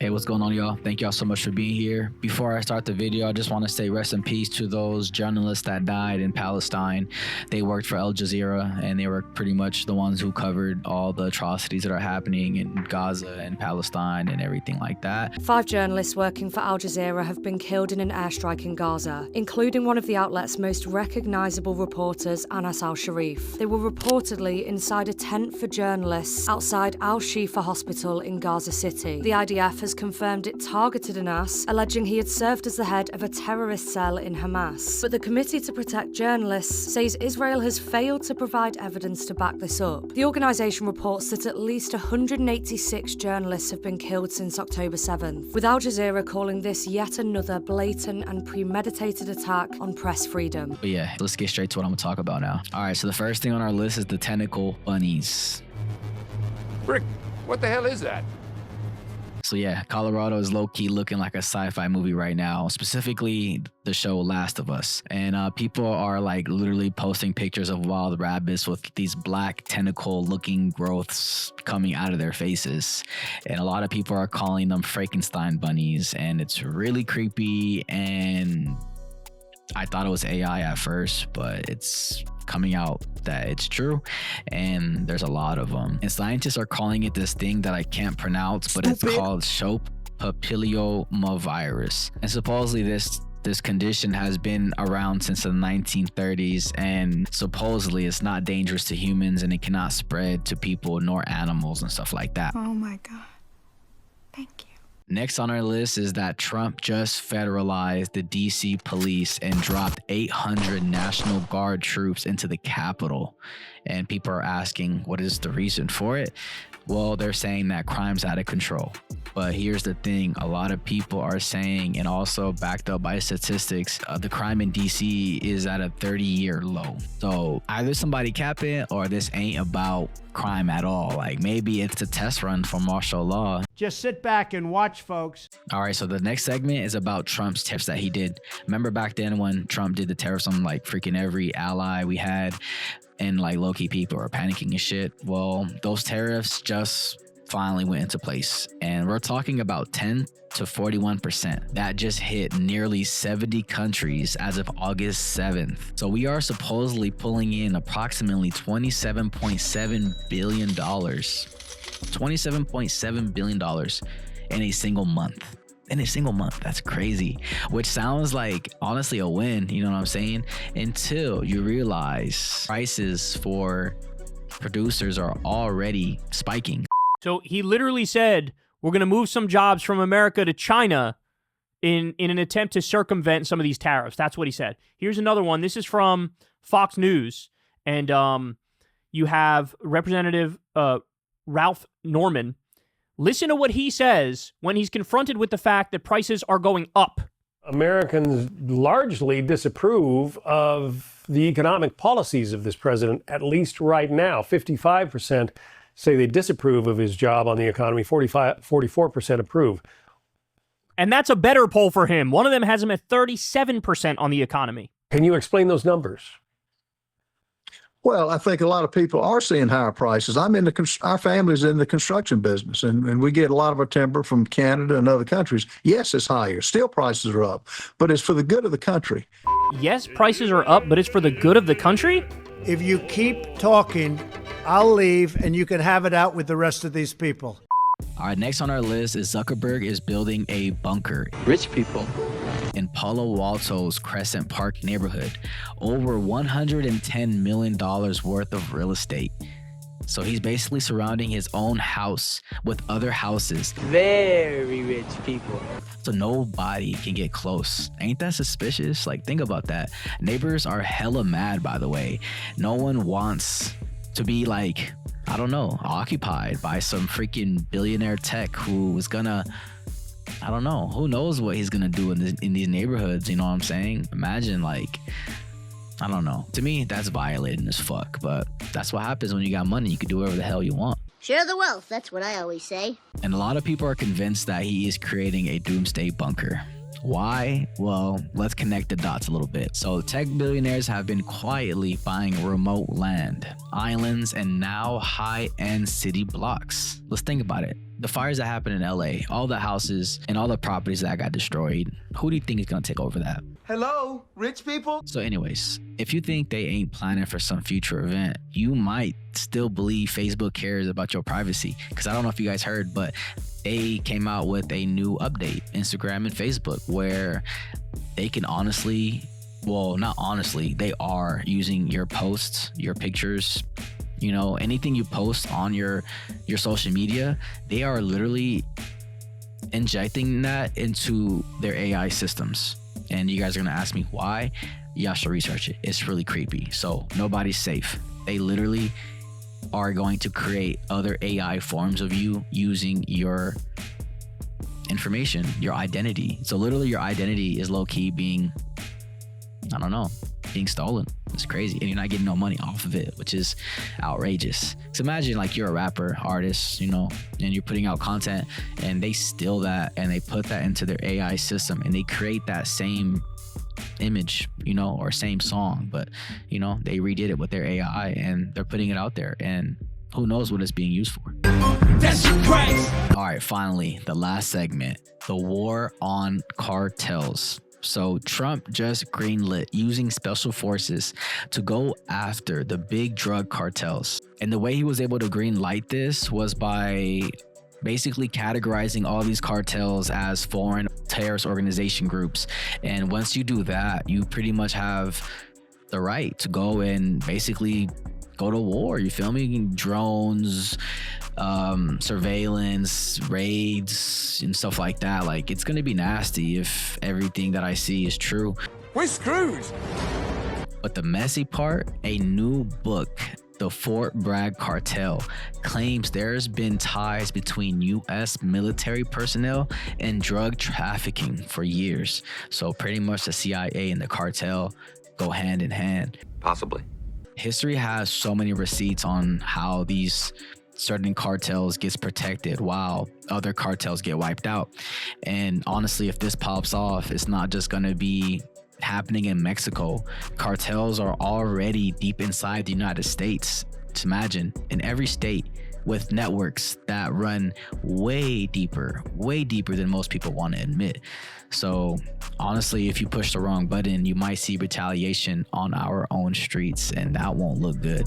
Hey, what's going on, y'all? Thank y'all so much for being here. Before I start the video, I just want to say rest in peace to those journalists that died in Palestine. They worked for Al Jazeera, and they were pretty much the ones who covered all the atrocities that are happening in Gaza and Palestine and everything like that. 5 journalists working for Al Jazeera have been killed in an airstrike in Gaza, including one of the outlet's most recognizable reporters, Anas al-Sharif. They were reportedly inside a tent for journalists outside Al-Shifa Hospital in Gaza City. The IDF has confirmed it targeted Anas, alleging he had served as the head of a terrorist cell in Hamas. But the Committee to Protect Journalists says Israel has failed to provide evidence to back this up. The organisation reports that at least 186 journalists have been killed since October 7th, with Al Jazeera calling this yet another blatant and premeditated attack on press freedom. But yeah, let's get straight to what I'm gonna talk about now. All right, so the first thing on our list is the tentacle bunnies. Rick, what the hell is that? So yeah, Colorado is low-key looking like a sci-fi movie right now, specifically the show Last of Us. And people are like literally posting pictures of wild rabbits with these black tentacle-looking growths coming out of their faces. And a lot of people are calling them Frankenstein bunnies, and it's really creepy. And I thought it was AI at first, but it's coming out that it's true, and there's a lot of them. And scientists are calling it this thing that I can't pronounce, but it's called Shope papillomavirus. And supposedly this condition has been around since the 1930s, and supposedly it's not dangerous to humans, and it cannot spread to people nor animals and stuff like that. Oh my God. Thank you. Next on our list is that Trump just federalized the DC police and dropped 800 National Guard troops into the Capitol. And people are asking, what is the reason for it? Well, they're saying that crime's out of control. But here's the thing, a lot of people are saying, and also backed up by statistics, the crime in DC is at a 30-year low. So either somebody capping or this ain't about crime at all. Like maybe it's a test run for martial law. Just sit back and watch, folks. All right, so the next segment is about Trump's tariffs that he did. Remember back then when Trump did the tariffs on like freaking every ally we had, and like low-key people are panicking and shit? Well, those tariffs just finally went into place, and we're talking about 10 to 41%. That just hit nearly 70 countries as of August 7th. So we are supposedly pulling in approximately $27.7 billion. $27.7 billion in a single month. That's crazy. Which sounds like honestly a win, you know what I'm saying? Until you realize prices for producers are already spiking. So he literally said, we're going to move some jobs from America to China in an attempt to circumvent some of these tariffs. That's what he said. Here's another one. This is from Fox News. And you have Representative Ralph Norman. Listen to what he says when he's confronted with the fact that prices are going up. Americans largely disapprove of the economic policies of this president, at least right now. 55% say they disapprove of his job on the economy, 44% approve. And that's a better poll for him. One of them has him at 37% on the economy. Can you explain those numbers? Well, I think a lot of people are seeing higher prices. Our family's in the construction business, and we get a lot of our timber from Canada and other countries. Yes, it's higher. Steel prices are up, but it's for the good of the country. Yes, prices are up, but it's for the good of the country? If you keep talking, I'll leave and you can have it out with the rest of these people. All right, next on our list is Zuckerberg is building a bunker. Rich people. In Palo Alto's Crescent Park neighborhood, over $110 million worth of real estate. So he's basically surrounding his own house with other houses. Very rich people. So nobody can get close. Ain't that suspicious? Like, think about that. Neighbors are hella mad, by the way. No one wants to be like, I don't know, occupied by some freaking billionaire tech who is gonna, I don't know, who knows what he's gonna do in these neighborhoods, you know what I'm saying? Imagine, like, I don't know. To me, that's violating as fuck, but that's what happens when you got money. You can do whatever the hell you want. Share the wealth, that's what I always say. And a lot of people are convinced that he is creating a doomsday bunker. Why? Well, let's connect the dots a little bit. So tech billionaires have been quietly buying remote land, islands, and now high-end city blocks. Let's think about it. the fires that happened in LA, all the houses and all the properties that got destroyed, who do you think is going to take over that? Hello, rich people? So anyways, if you think they ain't planning for some future event, you might still believe Facebook cares about your privacy. Because I don't know if you guys heard, but they came out with a new update, Instagram and Facebook, where they can honestly, well, not honestly, they are using your posts, your pictures, you know, anything you post on your social media, they are literally injecting that into their AI systems. And you guys are gonna ask me why? Y'all should research it. It's really creepy. So nobody's safe. They literally are going to create other AI forms of you using your information, your identity. So literally your identity is low-key being, I don't know, being stolen. It's crazy. And you're not getting no money off of it, which is outrageous. So imagine like you're a rapper, artist, you know, and you're putting out content and they steal that and they put that into their AI system and they create that same image, you know, or same song, but you know, they redid it with their AI and they're putting it out there and who knows what it's being used for. That's your price. All right, finally, the last segment, the war on cartels. So Trump just greenlit using special forces to go after the big drug cartels. And the way he was able to greenlight this was by basically categorizing all these cartels as foreign terrorist organization groups. And once you do that, you pretty much have the right to go and basically go to war. You feel me? Drones, surveillance, raids, and stuff like that. Like, it's gonna be nasty if everything that I see is true. We're screwed. But the messy part, a new book, The Fort Bragg Cartel, claims there's been ties between U.S. military personnel and drug trafficking for years. So pretty much the CIA and the cartel go hand in hand. Possibly. History has so many receipts on how these certain cartels gets protected while other cartels get wiped out. And honestly, if this pops off, it's not just going to be happening in Mexico. Cartels are already deep inside the United States. Just imagine, in every state, with networks that run way deeper than most people want to admit. So honestly, if you push the wrong button, you might see retaliation on our own streets, and that won't look good.